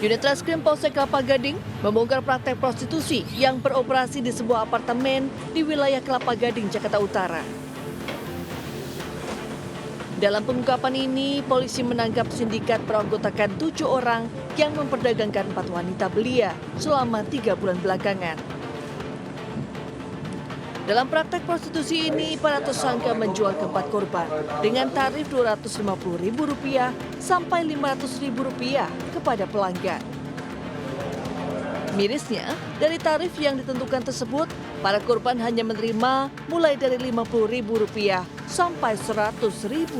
Unit Reskrim Polsek Kelapa Gading membongkar praktek prostitusi yang beroperasi di sebuah apartemen di wilayah Kelapa Gading, Jakarta Utara. Dalam pengungkapan ini, polisi menangkap sindikat beranggotakan 7 orang yang memperdagangkan 4 wanita belia selama 3 bulan belakangan. Dalam praktek prostitusi ini, para tersangka menjual ke 4 korban dengan tarif Rp250.000 sampai Rp500.000 kepada pelanggan. Mirisnya, dari tarif yang ditentukan tersebut, para korban hanya menerima mulai dari Rp50.000 sampai Rp100.000.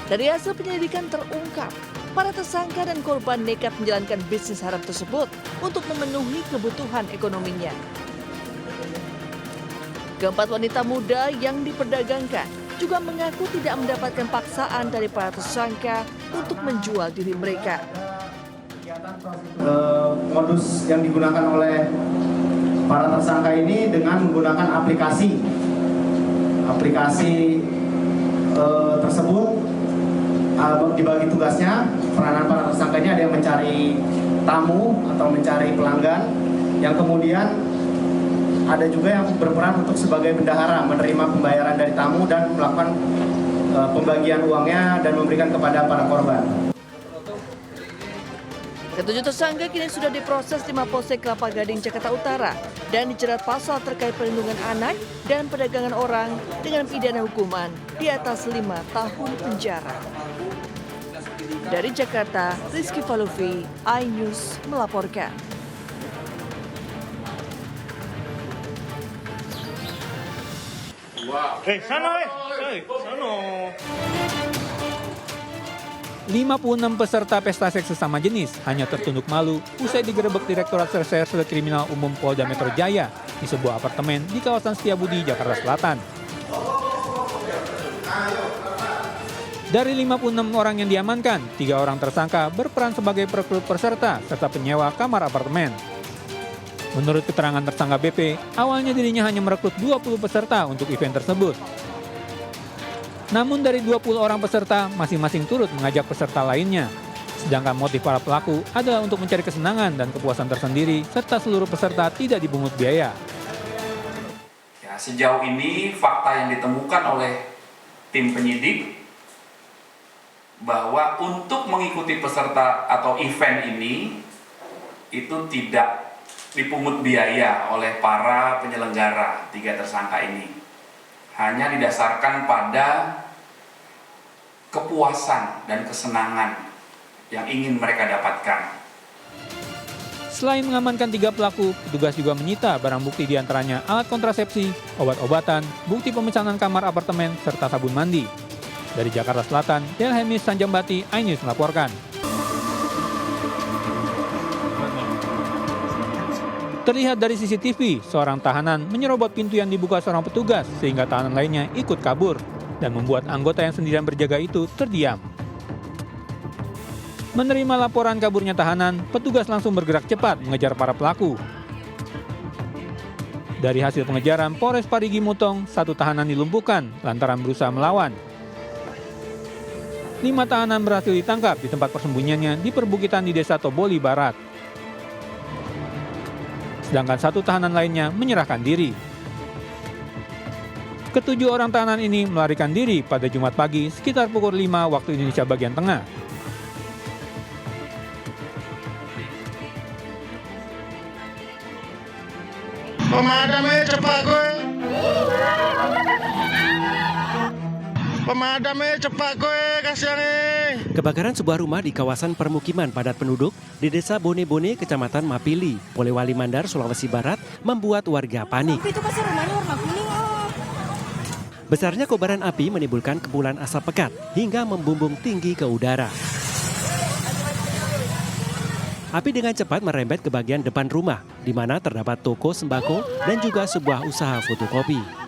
Dari hasil penyelidikan terungkap, para tersangka dan korban nekat menjalankan bisnis haram tersebut untuk memenuhi kebutuhan ekonominya. Keempat wanita muda yang diperdagangkan juga mengaku tidak mendapatkan paksaan dari para tersangka untuk menjual diri mereka. Modus yang digunakan oleh para tersangka ini dengan menggunakan aplikasi tersebut dibagi tugasnya. Peranan para tersangkanya ada yang mencari tamu atau mencari pelanggan, yang kemudian ada juga yang berperan untuk sebagai bendahara, menerima pembayaran dari tamu dan melakukan pembagian uangnya dan memberikan kepada para korban. Ketujuh tersangka kini sudah diproses di Mapolsek Kelapa Gading, Jakarta Utara dan dijerat pasal terkait perlindungan anak dan perdagangan orang dengan pidana hukuman di atas 5 tahun penjara. Dari Jakarta, Rizky Falufi, iNews melaporkan. Sana. 56 peserta pesta seks sesama jenis hanya tertunduk malu usai digerebek Direktorat Reserse Kriminal Umum Polda Metro Jaya di sebuah apartemen di kawasan Setiabudi, Jakarta Selatan. Dari 56 orang yang diamankan, 3 orang tersangka berperan sebagai perekrut peserta serta penyewa kamar apartemen. Menurut keterangan tersangka BP, awalnya dirinya hanya merekrut 20 peserta untuk event tersebut. Namun dari 20 orang peserta, masing-masing turut mengajak peserta lainnya. Sedangkan motif para pelaku adalah untuk mencari kesenangan dan kepuasan tersendiri, serta seluruh peserta tidak dipungut biaya. Ya, sejauh ini fakta yang ditemukan oleh tim penyidik bahwa untuk mengikuti peserta atau event ini itu tidak dipungut biaya oleh para penyelenggara 3 tersangka ini. Hanya didasarkan pada kepuasan dan kesenangan yang ingin mereka dapatkan. Selain mengamankan 3 pelaku, petugas juga menyita barang bukti diantaranya alat kontrasepsi, obat-obatan, bukti pemesanan kamar apartemen, serta sabun mandi. Dari Jakarta Selatan, Delhemis Sanjambati, iNews melaporkan. Terlihat dari CCTV, seorang tahanan menyerobot pintu yang dibuka seorang petugas sehingga tahanan lainnya ikut kabur dan membuat anggota yang sendirian berjaga itu terdiam. Menerima laporan kaburnya tahanan, petugas langsung bergerak cepat mengejar para pelaku. Dari hasil pengejaran Polres Parigi Mutong, 1 tahanan dilumpuhkan lantaran berusaha melawan. 5 tahanan berhasil ditangkap di tempat persembunyiannya di perbukitan di Desa Toboli Barat. Sedangkan 1 tahanan lainnya menyerahkan diri. Ke-7 orang tahanan ini melarikan diri pada Jumat pagi sekitar pukul 5 waktu Indonesia bagian tengah. Pemadamnya cepat gue. Pemadamnya cepat gue, kasihan nih. Kebakaran sebuah rumah di kawasan permukiman padat penduduk di Desa Bone-Bone, Kecamatan Mapili, Polewali Mandar, Sulawesi Barat membuat warga panik. Itu pasti rumahnya warna kuning. Besarnya kobaran api menimbulkan kepulan asap pekat hingga membumbung tinggi ke udara. Api dengan cepat merembet ke bagian depan rumah, di mana terdapat toko sembako dan juga sebuah usaha fotokopi.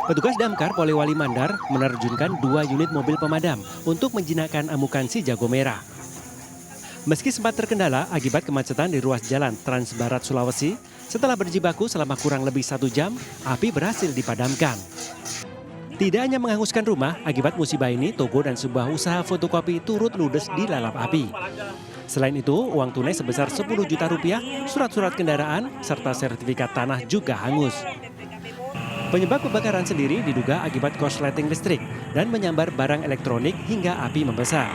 Petugas damkar Polewali Mandar menerjunkan 2 unit mobil pemadam untuk menjinakkan amukan si jago merah. Meski sempat terkendala akibat kemacetan di ruas jalan Trans Barat Sulawesi, setelah berjibaku selama kurang lebih 1 jam, api berhasil dipadamkan. Tidak hanya menghanguskan rumah, akibat musibah ini toko dan sebuah usaha fotokopi turut ludes dilalap api. Selain itu, uang tunai sebesar 10 juta rupiah, surat-surat kendaraan, serta sertifikat tanah juga hangus. Penyebab kebakaran sendiri diduga akibat korsleting listrik dan menyambar barang elektronik hingga api membesar.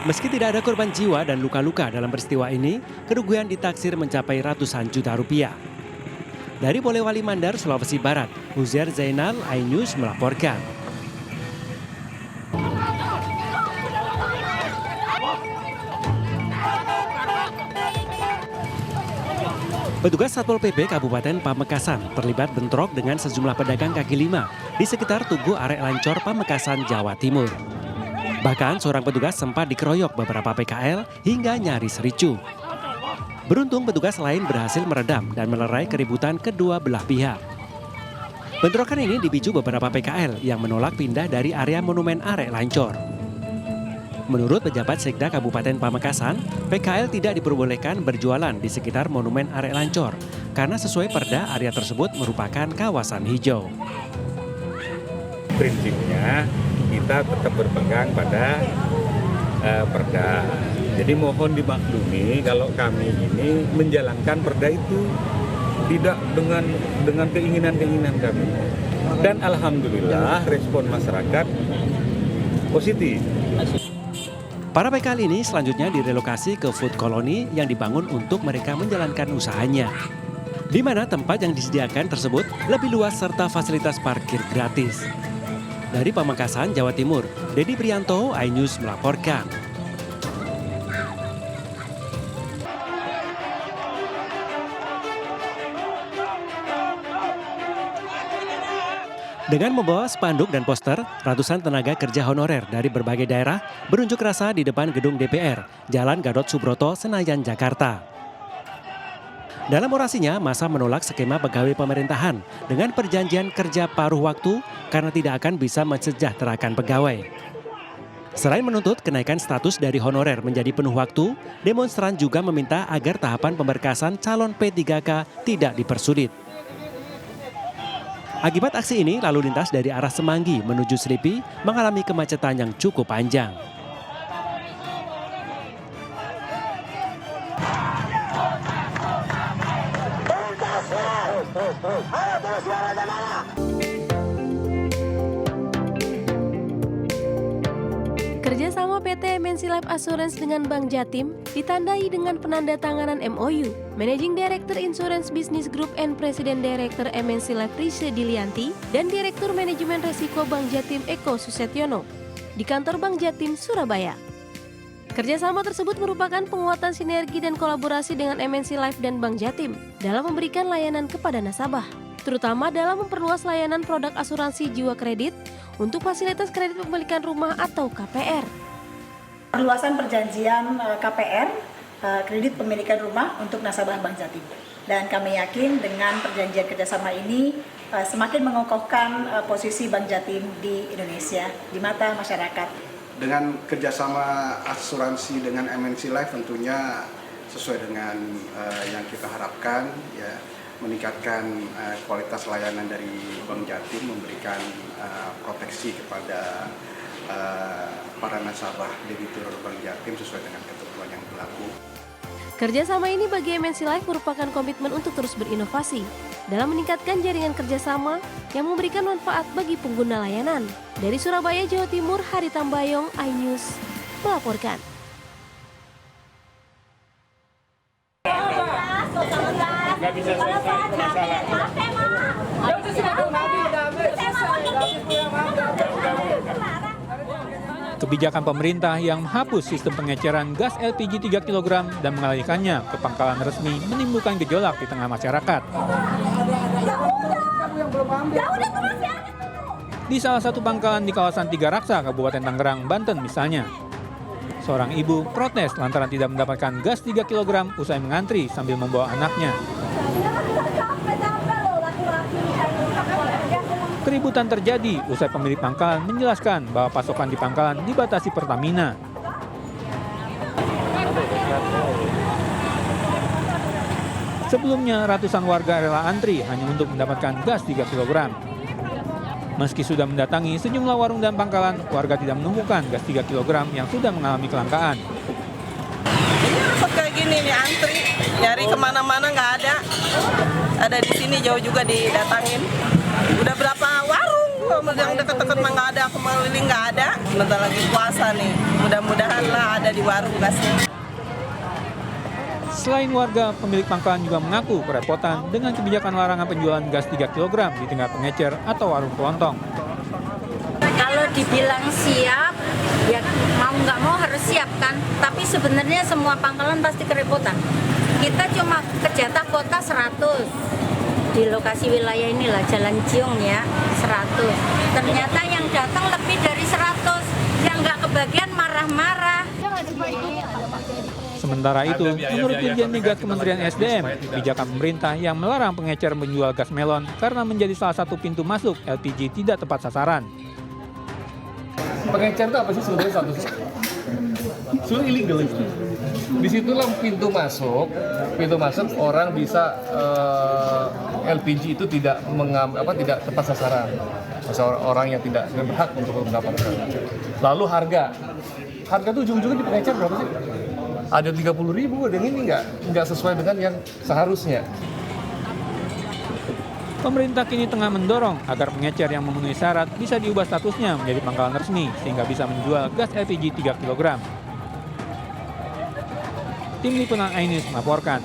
Meski tidak ada korban jiwa dan luka-luka dalam peristiwa ini, kerugian ditaksir mencapai ratusan juta rupiah. Dari Polewali Mandar, Sulawesi Barat, Huzair Zainal, iNews melaporkan. Petugas Satpol PP Kabupaten Pamekasan terlibat bentrok dengan sejumlah pedagang kaki lima di sekitar Tugu Arek Lancor, Pamekasan, Jawa Timur. Bahkan seorang petugas sempat dikeroyok beberapa PKL hingga nyaris ricuh. Beruntung petugas lain berhasil meredam dan melerai keributan kedua belah pihak. Bentrokan ini dipicu beberapa PKL yang menolak pindah dari area Monumen Arek Lancor. Menurut pejabat Sekda Kabupaten Pamekasan, PKL tidak diperbolehkan berjualan di sekitar Monumen Arek Lancor karena sesuai perda area tersebut merupakan kawasan hijau. Prinsipnya kita tetap berpegang pada perda. Jadi mohon dimaklumi kalau kami ini menjalankan perda itu tidak dengan keinginan-keinginan kami. Dan alhamdulillah respon masyarakat positif. Para PKL ini selanjutnya direlokasi ke food colony yang dibangun untuk mereka menjalankan usahanya. Di mana tempat yang disediakan tersebut lebih luas serta fasilitas parkir gratis. Dari Pamekasan, Jawa Timur, Dedi Prianto, iNews melaporkan. Dengan membawa spanduk dan poster, ratusan tenaga kerja honorer dari berbagai daerah berunjuk rasa di depan gedung DPR, Jalan Gatot Subroto, Senayan, Jakarta. Dalam orasinya, massa menolak skema pegawai pemerintahan dengan perjanjian kerja paruh waktu karena tidak akan bisa mensejahterakan pegawai. Selain menuntut kenaikan status dari honorer menjadi penuh waktu, demonstran juga meminta agar tahapan pemberkasan calon P3K tidak dipersulit. Akibat aksi ini, lalu lintas dari arah Semanggi menuju Selipi mengalami kemacetan yang cukup panjang. Kerjasama PT MNC Life Assurance dengan Bank Jatim ditandai dengan penandatanganan MOU. Managing Director Insurance Business Group and President Director MNC Life Rise Dilianti dan Direktur Manajemen Resiko Bank Jatim Eko Susetyono di kantor Bank Jatim, Surabaya. Kerjasama tersebut merupakan penguatan sinergi dan kolaborasi dengan MNC Life dan Bank Jatim dalam memberikan layanan kepada nasabah, terutama dalam memperluas layanan produk asuransi jiwa kredit untuk fasilitas kredit pemilikan rumah atau KPR. Perluasan perjanjian KPR, kredit pemilikan rumah untuk nasabah Bank Jatim. Dan kami yakin dengan perjanjian kerjasama ini semakin mengokohkan posisi Bank Jatim di Indonesia, di mata masyarakat. Dengan kerjasama asuransi dengan MNC Life tentunya sesuai dengan yang kita harapkan, ya, meningkatkan kualitas layanan dari Bank Jatim, memberikan proteksi kepada para nasabah debitur Bank Jatim sesuai dengan ketentuan yang berlaku. Kerjasama ini bagi MNC Life merupakan komitmen untuk terus berinovasi dalam meningkatkan jaringan kerjasama yang memberikan manfaat bagi pengguna layanan. Dari Surabaya, Jawa Timur, Hari Tambayong, iNews melaporkan. Kebijakan pemerintah yang menghapus sistem pengeceran gas LPG 3 kg dan mengalihkannya ke pangkalan resmi menimbulkan gejolak di tengah masyarakat. Di salah satu pangkalan di kawasan Tiga Raksa, Kabupaten Tangerang, Banten misalnya, seorang ibu protes lantaran tidak mendapatkan gas 3 kg usai mengantri sambil membawa anaknya. Keributan terjadi usai pemilik pangkalan menjelaskan bahwa pasokan di pangkalan dibatasi Pertamina. Sebelumnya ratusan warga rela antri hanya untuk mendapatkan gas 3 kg. Meski sudah mendatangi sejumlah warung dan pangkalan, warga tidak menemukan gas 3 kg yang sudah mengalami kelangkaan. Ini repot kayak gini nih, antri, nyari kemana-mana nggak ada. Ada di sini jauh juga didatangin. Udah berapa warung yang deket-deket mah nggak ada, keliling nggak ada. Bentar lagi puasa nih, mudah-mudahan lah ada di warung gasnya. Selain warga, pemilik pangkalan juga mengaku kerepotan dengan kebijakan larangan penjualan gas 3 kg di tingkat pengecer atau warung kelontong. Kalau dibilang siap, ya mau nggak mau harus siap kan. Tapi sebenarnya semua pangkalan pasti kerepotan. Kita cuma ke jatah kota 100. Di lokasi wilayah inilah Jalan Ciung ya, 100. Ternyata yang datang lebih dari 100. Yang nggak kebagian marah-marah. Sementara itu, menurut Dirjen Migas Kementerian SDM, kebijakan pemerintah yang melarang pengecer menjual gas melon karena menjadi salah satu pintu masuk LPG tidak tepat sasaran. Pengecer itu apa sih sebenarnya statusnya? Sebenarnya illegal itu. Disitulah pintu masuk orang bisa LPG itu tidak tepat sasaran. Orang yang tidak berhak untuk mendapatkan. Lalu harga itu ujung-ujungnya di pengecer berapa sih? Ada 30.000, dan ini nggak sesuai dengan yang seharusnya. Pemerintah kini tengah mendorong agar pengecer yang memenuhi syarat bisa diubah statusnya menjadi pangkalan resmi sehingga bisa menjual gas LPG 3 kg. Tim Liputan Ainis melaporkan.